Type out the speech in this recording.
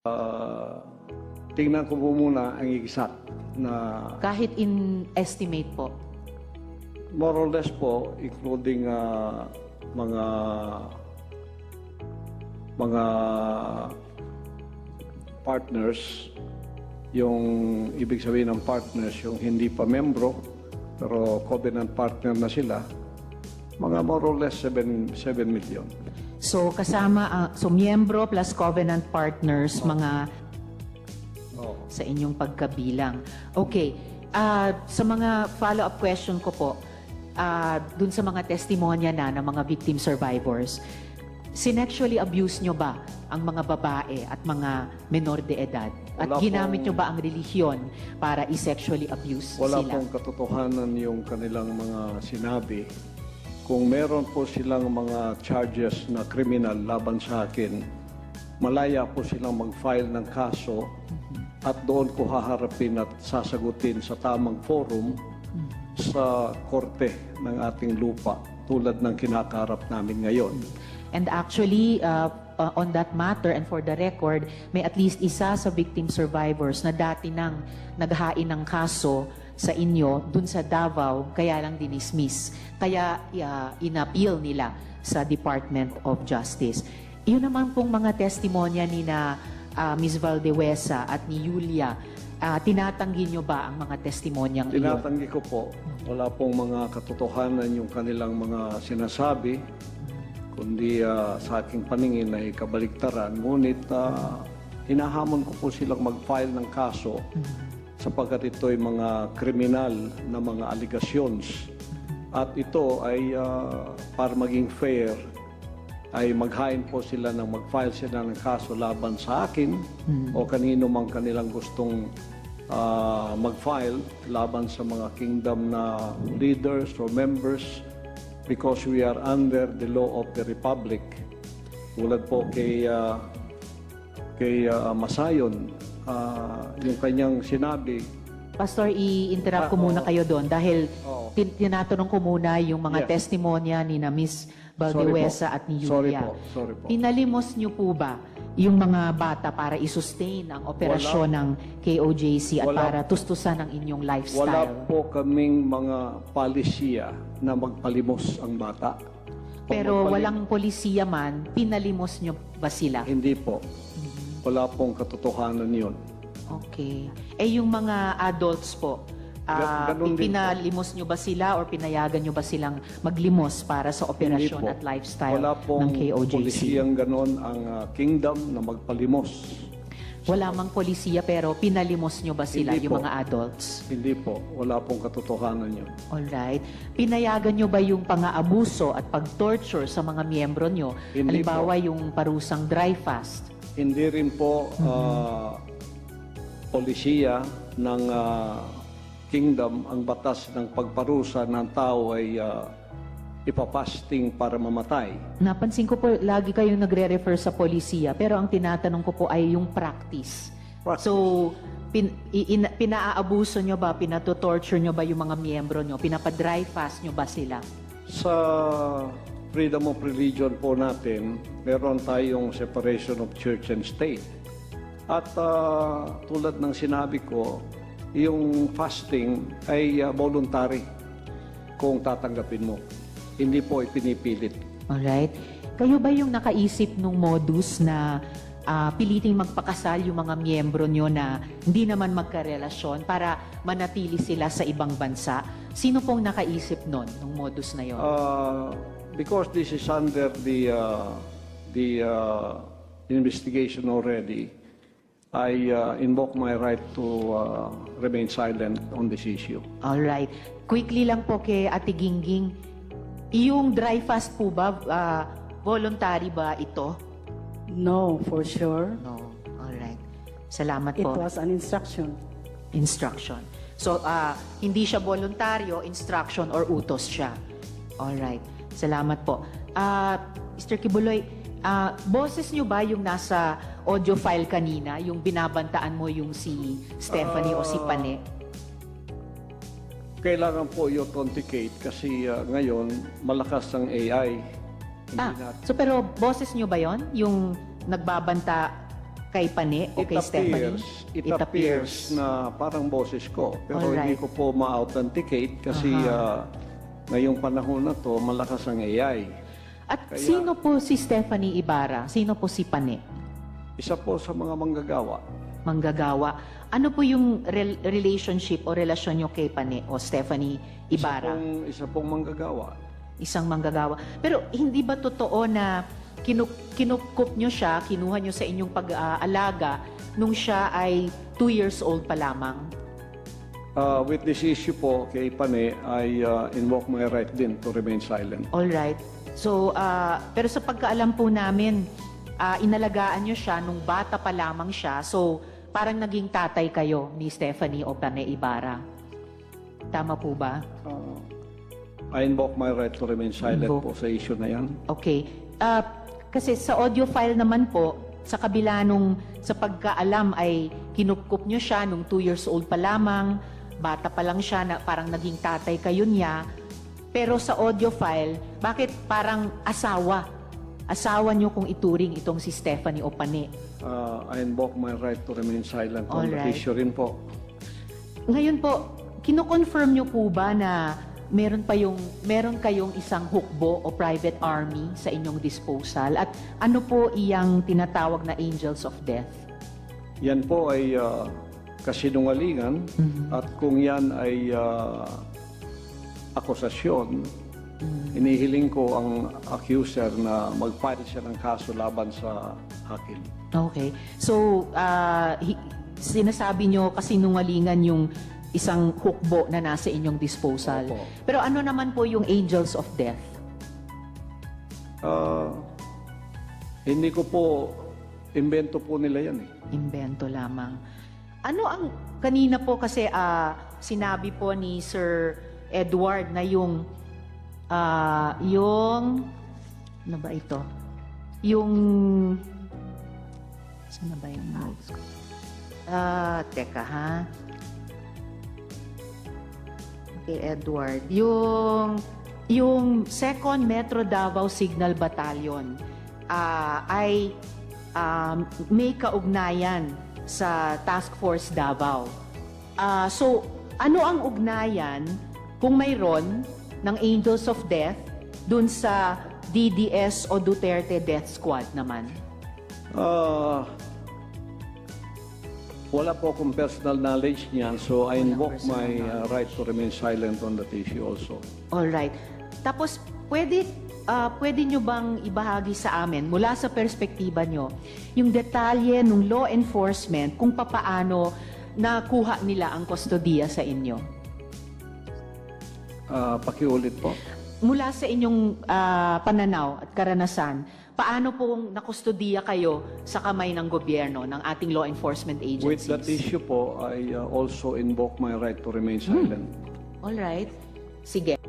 Uh, tingnan ko po muna ang exact na Kahit in estimate po. more or less po, including mga partners, yung ibig sabihin ng partners, yung hindi pa membro, pero covenant partner na sila, mga more or less 7 million. So kasama, so miyembro plus covenant partners, mga Oh. sa inyong pagkabilang. Okay, sa mga follow-up question ko po, dun sa mga testimonya na ng mga victim survivors, sinexually abuse nyo ba ang mga babae at mga menor de edad? At Wala ginamit pong- nyo ba ang relihiyon para i-sexually abuse Wala sila? pong katotohanan yung kanilang mga sinabi. Kung meron po silang mga charges na criminal laban sa akin, malaya po silang mag-file ng kaso at doon ko haharapin at sasagutin sa tamang forum sa korte ng ating lupa tulad ng kinakaharap namin ngayon. And actually, on that matter and for the record, may at least isa sa victim survivors na dati nang naghain ng kaso sa inyo dun sa Davao, kaya lang dinismiss. Kaya inappeal nila sa Department of Justice. Iyon naman pong mga testimonya ni na Ms. Valdewesa at ni Julia, tinatanggi nyo ba ang mga testimonyang iyon? Tinatanggi ko po, wala pong mga katotohanan yung kanilang mga sinasabi, kundi sa aking paningin ay kabaligtaran. Ngunit hinahamon ko po silang mag-file ng kaso sapagkat ito ay mga kriminal na mga allegations. At ito ay para maging fair, ay maghain po sila ng mag-file sila ng kaso laban sa akin o kanino mang kanilang gustong mag-file laban sa mga kingdom na leaders or members because we are under the law of the Republic. Tulad po kay Masayon, yung kanyang sinabi. Pastor, i-interrupt ko muna kayo doon dahil Oo. tinatanong ko muna yung mga Yes. testimonya ni na Ms. Valdewesa at ni Julia. Sorry po. Pinalimos niyo po ba yung mga bata para i-sustain ang operasyon ng KOJC at Wala. para tustusan ang inyong Wala lifestyle? po kaming mga palisiya na magpalimos ang bata. Kung Pero magpalim- walang polisiya man, pinalimos niyo ba sila? Hindi po. Wala pong katotohanan yun. Okay. Eh yung mga adults po, Ganun din po. pinalimos nyo ba sila or pinayagan nyo ba silang maglimos para sa operasyon Hindi po. at lifestyle Wala pong ng KOJC? polisiyang ganon ang kingdom na magpalimos. Wala mang polisiya pero pinalimos nyo ba sila, Hindi yung po. mga adults? Hindi po. Wala pong katotohanan yun. Alright. Pinayagan nyo ba yung pang-aabuso at pag-torture sa mga miyembro nyo? Hindi Halimbawa yung parusang dry fast. Hindi rin po polisiya ng kingdom ang batas ng pagparusa ng tao ay ipapasting para mamatay. Napansin ko po, lagi kayong nagre-refer sa polisiya, pero ang tinatanong ko po ay yung practice. Practice. So, pinaabuso nyo ba, pinatotorture nyo ba yung mga miyembro nyo? Pinapa-dry fast nyo ba sila? Sa freedom of religion po natin, meron tayong separation of church and state. At tulad ng sinabi ko, yung fasting ay voluntary kung tatanggapin mo. Hindi po ipinipilit. Alright. Kayo ba yung nakaisip nung modus na piliting magpakasal yung mga miyembro nyo na hindi naman magkarelasyon para manatili sila sa ibang bansa? Sino pong nakaisip nun, nung modus na yon? Because this is under the investigation already, I invoke my right to remain silent on this issue. Alright. Quickly lang po kay Ate Gingging, yung dry fast po ba, voluntary ba ito? No, for sure. No. Alright. Salamat It po. was an instruction. Instruction. So, hindi siya voluntaryo, instruction or utos siya. Alright. Salamat po. Mr. Kibuloy, boses nyo ba yung nasa audio file kanina, yung binabantaan mo yung si Stephanie o si Pane? Kailangan po i-authenticate kasi ngayon malakas ang AI. Hindi natin- So pero boses nyo ba yon? Yung nagbabanta kay Pane o kay Stephanie? It appears na parang boses ko. Pero Alright. hindi ko po ma-authenticate kasi ngayong panahon na to, malakas ang AI. At sino po si Stephanie Ibarra? Sino po si Pane? Isa po sa mga manggagawa. Manggagawa. Ano po yung relationship o relasyon nyo kay Pane o Stephanie Ibarra? Isa pong manggagawa. Isang manggagawa. Pero hindi ba totoo na kinukup nyo siya, kinuha nyo sa inyong pag-aalaga nung siya ay 2 years old pa lamang? With this issue po kay Pane, I invoke my right din to remain silent. All right. So, pero sa pagkaalam po namin, inalagaan nyo siya nung bata pa lamang siya. So, parang naging tatay kayo ni Stephanie o Pane Ibarra. Tama po ba? I invoke my right to remain silent Invoke. po sa issue na yan. Okay. Kasi sa audio file naman po, sa kabila nung sa pagkaalam ay kinupkup nyo siya nung 2 years old pa lamang, bata pa lang siya, na parang naging tatay kayo niya. Pero sa audio file, bakit parang asawa? Asawa nyo kung ituring itong si Stephanie o Pane. I invoke my right to remain silent on that Alright. issue rin po. Ngayon po, kino-confirm nyo po ba na meron kayong isang hukbo o private army sa inyong disposal? At ano po iyang tinatawag na angels of death? Yan po ay kasinungalingan at kung yan ay akusasyon, inihiling ko ang accuser na mag-file siya ng kaso laban sa akin. Okay. So, sinasabi nyo kasinungalingan yung isang hukbo na nasa inyong disposal. Opo. Pero ano naman po yung angels of death? Hindi ko po, invento po nila yan eh. Invento lamang. Ano ang, kanina po kasi sinabi po ni Sir Edward na yung, ano ba ito? Yung, saan na ba yung notes ko? Teka ha. Okay, Edward. Yung 2nd Metro Davao Signal Battalion ay may kaugnayan sa Task Force Davao. So, ano ang ugnayan kung mayroon ng Angels of Death dun sa DDS o Duterte Death Squad naman? Wala po akong personal knowledge niyan, so I invoke personal my knowledge. right to remain silent on that issue also. Alright. Tapos, pwede nyo bang ibahagi sa amin, mula sa perspektiba nyo, yung detalye ng law enforcement kung papaano nakuha nila ang kustodiya sa inyo? Pakiulit po. Mula sa inyong pananaw at karanasan, paano pong nakustodiya kayo sa kamay ng gobyerno, ng ating law enforcement With agencies? that issue po, I also invoke my right to remain silent. Alright. Sige.